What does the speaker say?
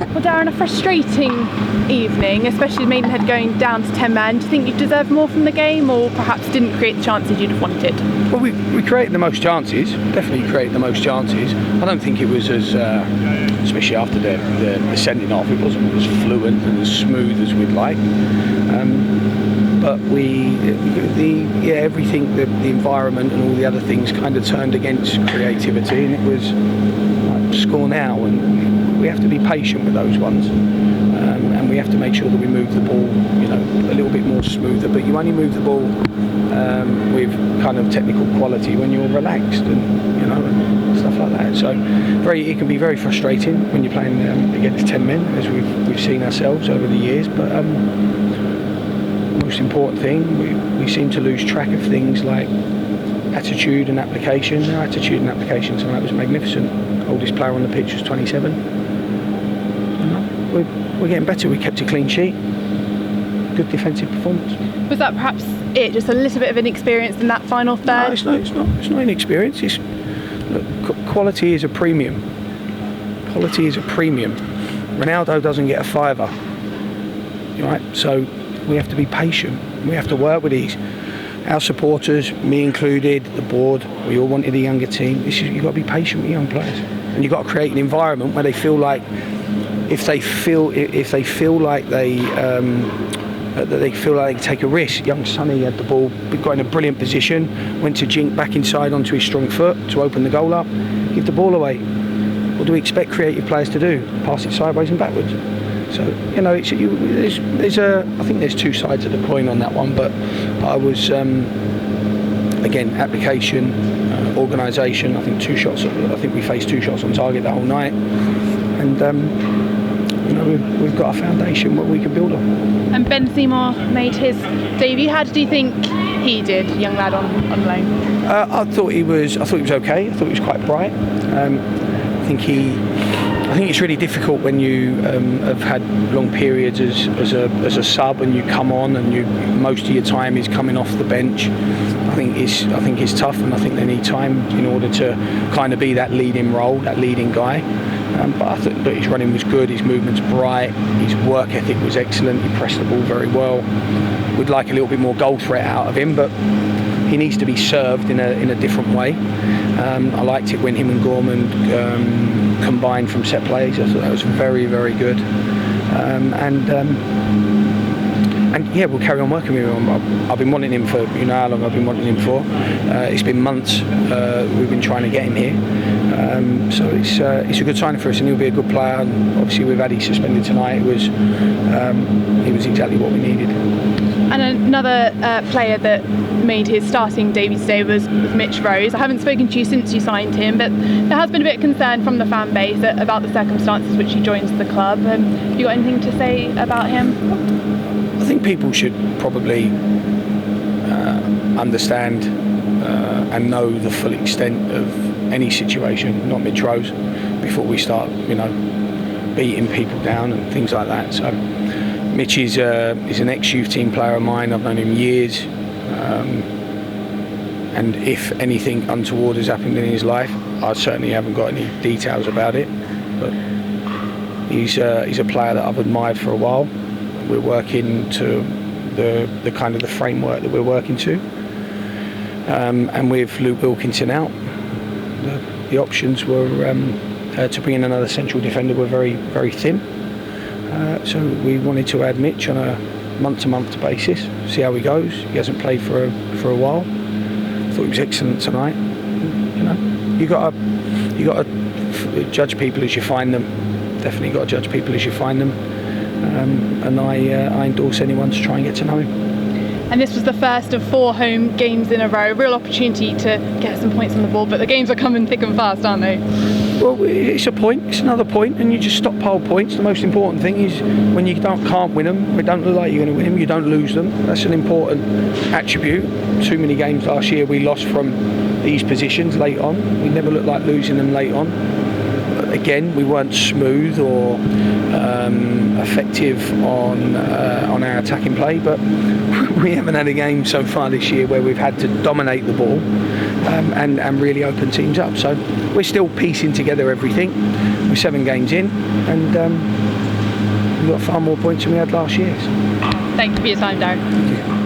Well, Darren, a frustrating evening, especially Maidenhead going down to 10 men. Do you think you deserved more from the game, or perhaps didn't create the chances you'd have wanted? Well, we created the most chances, definitely created the most chances. I don't think it was as, especially after the sending off, it wasn't as fluent and as smooth as we'd like. But everything, the environment and all the other things kind of turned against creativity, and it was like, score now, and we have to be patient with those ones, and we have to make sure that we move the ball, a little bit more smoother. But you only move the ball with kind of technical quality when you're relaxed, and stuff like that. So it can be very frustrating when you're playing against 10 men, as we've seen ourselves over the years. But most important thing, we seem to lose track of things like attitude and application. Our attitude and application tonight was magnificent. Oldest player on the pitch was 27. We're getting better. We kept a clean sheet. Good defensive performance. Was that perhaps it? Just a little bit of inexperience in that final third? No, it's not inexperience. Quality is a premium. Quality is a premium. Ronaldo doesn't get a fiver. Right? So we have to be patient. We have to work with these. Our supporters, me included, the board, we all wanted a younger team. You've got to be patient with young players, and you've got to create an environment where they feel like, if they feel like they can take a risk. Young Sonny had the ball, got in a brilliant position, went to jink back inside onto his strong foot to open the goal up, give the ball away. What do we expect creative players to do? Pass it sideways and backwards. So I think there's two sides of the coin on that one, but I was again, application, organisation. I think we faced 2 shots on target that whole night, and we've got a foundation what we can build on. And Ben Seymour made his debut. How did you think he did, young lad on loan? I thought he was okay. I thought he was quite bright. I think it's really difficult when you have had long periods as a sub, and you come on and most of your time is coming off the bench. I think it's tough, and I think they need time in order to kind of be that leading role, that leading guy. But I thought his running was good, his movement's bright, his work ethic was excellent, he pressed the ball very well. We'd like a little bit more goal threat out of him, but he needs to be served in a different way. I liked it when him and Gorman combined from set plays. I thought that was very, very good. And yeah, we'll carry on working with him. I've been wanting him for, how long I've been wanting him for. It's been months we've been trying to get him here. So it's a good sign for us, and he'll be a good player. And obviously with Addy suspended tonight, it was exactly what we needed. And another player that made his starting debut today was Mitch Rose. I haven't spoken to you since you signed him, but there has been a bit of concern from the fan base about the circumstances which he joins the club. Have you got anything to say about him? I think people should probably understand and know the full extent of any situation, not Mitch Rose, before we start, beating people down and things like that. So Mitch is an ex-youth team player of mine. I've known him years, and if anything untoward has happened in his life, I certainly haven't got any details about it. But he's a player that I've admired for a while. We're working to the kind of the framework that we're working to, and with Luke Wilkinson out, the options were to bring in another central defender were very, very thin. So we wanted to add Mitch on a month-to-month basis, see how he goes. He hasn't played for a while. I thought he was excellent tonight. You got to judge people as you find them. Definitely got to judge people as you find them. And I endorse anyone to try and get to know him. And this was the first of 4 home games in a row. Real opportunity to get some points on the board, but the games are coming thick and fast, aren't they? Well, it's a point, it's another point, and you just stockpile points. The most important thing is when you can't win them, it don't look like you're going to win them, you don't lose them. That's an important attribute. Too many games last year we lost from these positions late on. We never looked like losing them late on. Again, we weren't smooth or effective on our attacking play, but we haven't had a game so far this year where we've had to dominate the ball and really open teams up. So we're still piecing together everything. We're 7 games in, and we've got far more points than we had last year. Thank you for your time, Darren. Thank you.